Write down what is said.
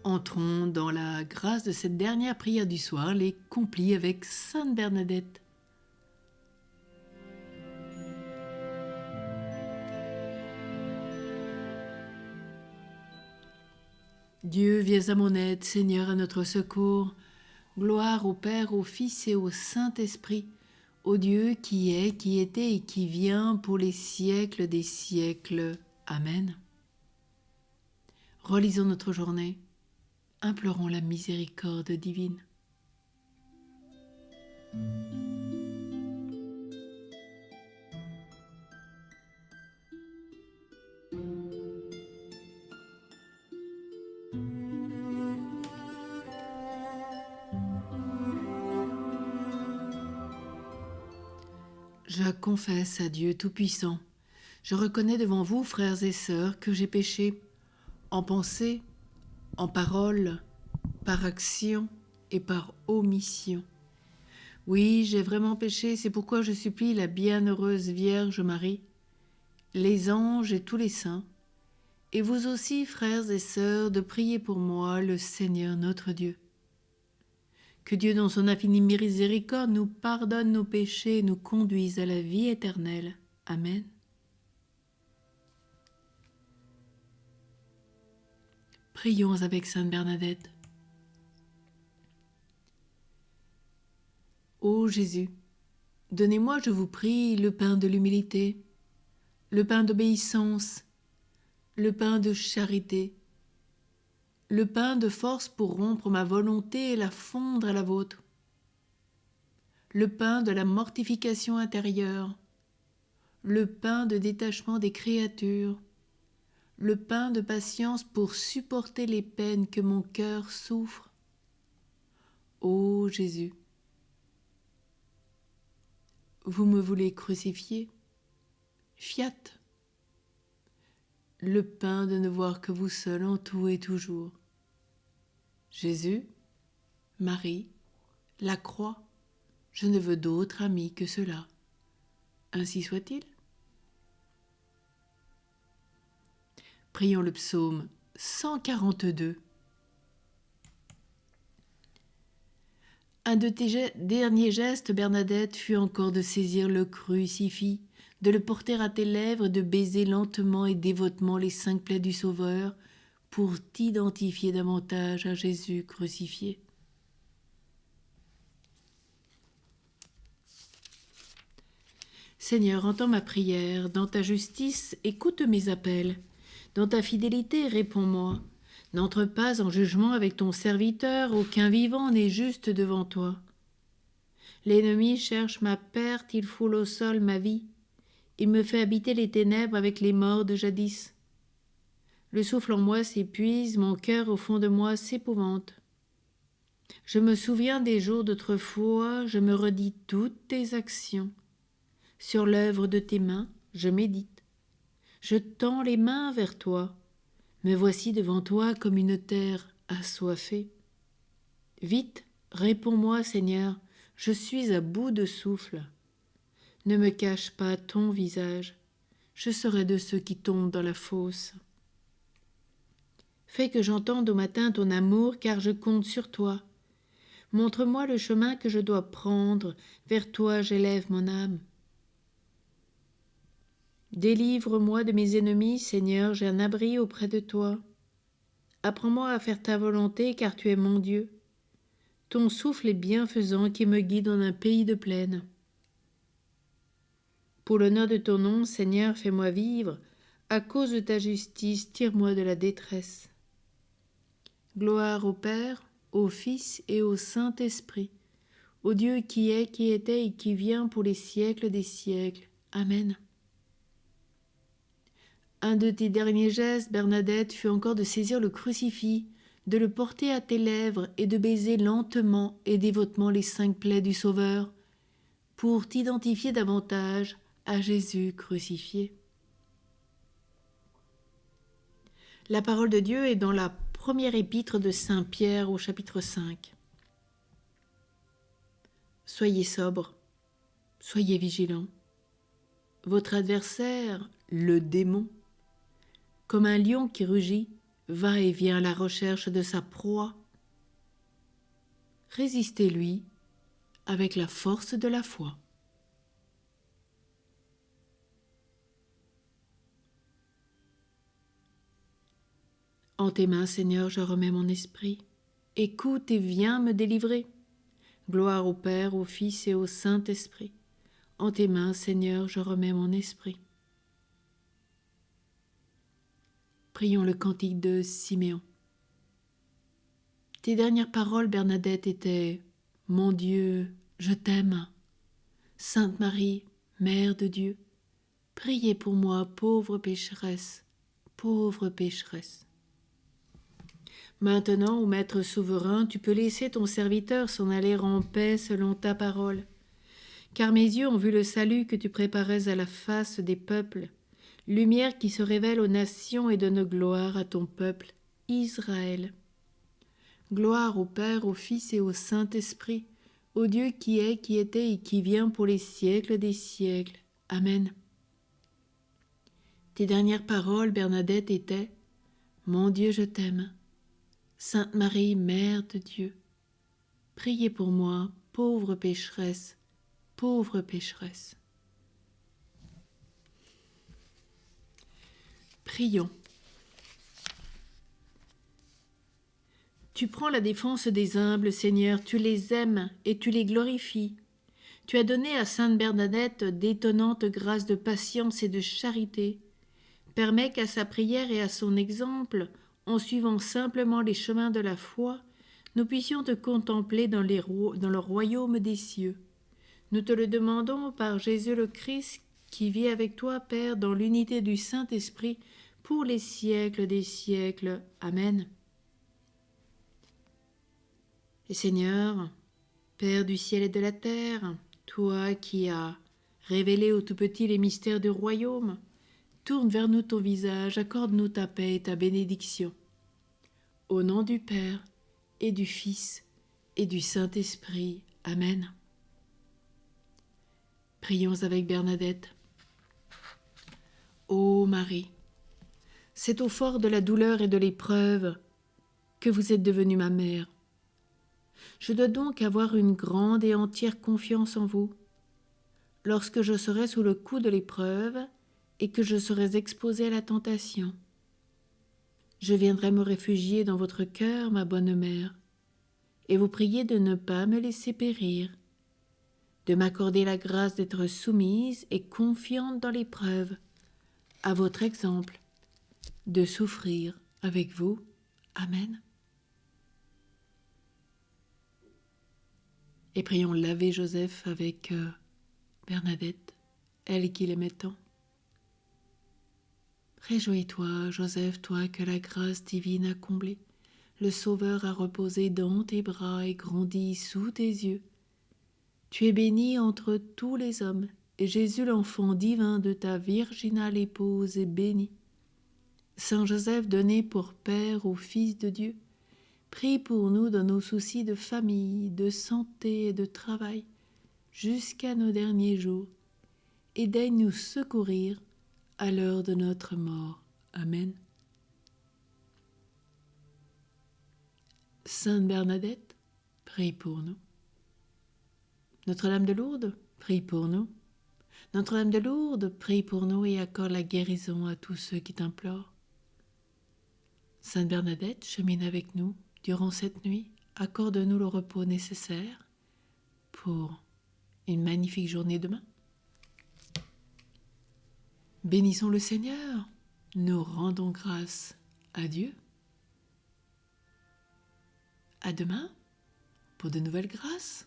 Entrons dans la grâce de cette dernière prière du soir, les complis avec Sainte Bernadette. Dieu, viens à mon aide, Seigneur, à notre secours. Gloire au Père, au Fils et au Saint-Esprit, au Dieu qui est, qui était et qui vient pour les siècles des siècles. Amen. Relisons notre journée. Implorons la miséricorde divine. Je confesse à Dieu Tout-Puissant. Je reconnais devant vous, frères et sœurs, que j'ai péché en pensée, en parole, par action et par omission. Oui, j'ai vraiment péché, c'est pourquoi je supplie la bienheureuse Vierge Marie, les anges et tous les saints, et vous aussi, frères et sœurs, de prier pour moi, le Seigneur notre Dieu. Que Dieu, dans son infinie miséricorde, nous pardonne nos péchés et nous conduise à la vie éternelle. Amen. Prions avec Sainte Bernadette. Ô Jésus, donnez-moi, je vous prie, le pain de l'humilité, le pain d'obéissance, le pain de charité, le pain de force pour rompre ma volonté et la fondre à la vôtre, le pain de la mortification intérieure, le pain de détachement des créatures, le pain de patience pour supporter les peines que mon cœur souffre. Ô Jésus, vous me voulez crucifier? Fiat. Le pain de ne voir que vous seul en tout et toujours. Jésus, Marie, la croix, je ne veux d'autre ami que cela. Ainsi soit-il. Prions le psaume 142. Un de tes derniers gestes, Bernadette, fut encore de saisir le crucifix, de le porter à tes lèvres, de baiser lentement et dévotement les 5 plaies du Sauveur, pour t'identifier davantage à Jésus crucifié. Seigneur, entends ma prière, dans ta justice, écoute mes appels, dans ta fidélité, réponds-moi. N'entre pas en jugement avec ton serviteur, aucun vivant n'est juste devant toi. L'ennemi cherche ma perte, il foule au sol ma vie. Il me fait habiter les ténèbres avec les morts de jadis. Le souffle en moi s'épuise, mon cœur au fond de moi s'épouvante. Je me souviens des jours d'autrefois, je me redis toutes tes actions. Sur l'œuvre de tes mains, je médite. Je tends les mains vers toi. Me voici devant toi comme une terre assoiffée. Vite, réponds-moi, Seigneur, je suis à bout de souffle. Ne me cache pas ton visage, je serai de ceux qui tombent dans la fosse. Fais que j'entende au matin ton amour, car je compte sur toi. Montre-moi le chemin que je dois prendre, vers toi j'élève mon âme. Délivre-moi de mes ennemis, Seigneur, j'ai un abri auprès de toi. Apprends-moi à faire ta volonté, car tu es mon Dieu. Ton souffle est bienfaisant qui me guide en un pays de plaine. Pour l'honneur de ton nom, Seigneur, fais-moi vivre. À cause de ta justice, tire-moi de la détresse. Gloire au Père, au Fils et au Saint-Esprit, au Dieu qui est, qui était et qui vient pour les siècles des siècles. Amen. Un de tes derniers gestes, Bernadette, fut encore de saisir le crucifix, de le porter à tes lèvres et de baiser lentement et dévotement les 5 plaies du Sauveur, pour t'identifier davantage à Jésus crucifié. La parole de Dieu est dans la première épître de Saint Pierre au chapitre 5. Soyez sobres, soyez vigilants. Votre adversaire, le démon, comme un lion qui rugit, va et vient à la recherche de sa proie. Résistez-lui avec la force de la foi. En tes mains, Seigneur, je remets mon esprit. Écoute et viens me délivrer. Gloire au Père, au Fils et au Saint-Esprit. En tes mains, Seigneur, je remets mon esprit. Prions le cantique de Siméon. Tes dernières paroles, Bernadette, étaient « Mon Dieu, je t'aime. Sainte Marie, Mère de Dieu, priez pour moi, pauvre pécheresse, pauvre pécheresse. » Maintenant, ô Maître souverain, tu peux laisser ton serviteur s'en aller en paix selon ta parole. Car mes yeux ont vu le salut que tu préparais à la face des peuples, lumière qui se révèle aux nations et donne gloire à ton peuple, Israël. Gloire au Père, au Fils et au Saint-Esprit, au Dieu qui est, qui était et qui vient pour les siècles des siècles. Amen. Tes dernières paroles, Bernadette, étaient « Mon Dieu, je t'aime. Sainte Marie, Mère de Dieu, priez pour moi, pauvre pécheresse, pauvre pécheresse. » Prions. Tu prends la défense des humbles, Seigneur, tu les aimes et tu les glorifies. Tu as donné à Sainte Bernadette d'étonnantes grâces de patience et de charité. Permets qu'à sa prière et à son exemple, en suivant simplement les chemins de la foi, nous puissions te contempler dans le royaume des cieux. Nous te le demandons par Jésus le Christ, qui vit avec toi, Père, dans l'unité du Saint-Esprit, pour les siècles des siècles. Amen. Et Seigneur, Père du ciel et de la terre, toi qui as révélé aux tout-petits les mystères du royaume, tourne vers nous ton visage, accorde-nous ta paix et ta bénédiction. Au nom du Père et du Fils et du Saint-Esprit. Amen. Prions avec Bernadette. Ô Marie, c'est au fort de la douleur et de l'épreuve que vous êtes devenue ma mère. Je dois donc avoir une grande et entière confiance en vous. Lorsque je serai sous le coup de l'épreuve et que je serai exposée à la tentation, je viendrai me réfugier dans votre cœur, ma bonne mère, et vous prier de ne pas me laisser périr, de m'accorder la grâce d'être soumise et confiante dans l'épreuve, à votre exemple, de souffrir avec vous. Amen. Et prions l'Ave Joseph avec Bernadette, elle qui l'aimait tant. Réjouis-toi, Joseph, toi que la grâce divine a comblé. Le Sauveur a reposé dans tes bras et grandi sous tes yeux. Tu es béni entre tous les hommes, et Jésus, l'enfant divin de ta virginale épouse, est béni. Saint Joseph, donné pour Père au Fils de Dieu, prie pour nous dans nos soucis de famille, de santé et de travail, jusqu'à nos derniers jours, et daigne nous secourir à l'heure de notre mort. Amen. Sainte Bernadette, prie pour nous. Notre-Dame de Lourdes, prie pour nous. Notre-Dame de Lourdes, prie pour nous et accorde la guérison à tous ceux qui t'implorent. Sainte Bernadette, chemine avec nous durant cette nuit. Accorde-nous le repos nécessaire pour une magnifique journée demain. Bénissons le Seigneur, nous rendons grâce à Dieu. À demain pour de nouvelles grâces.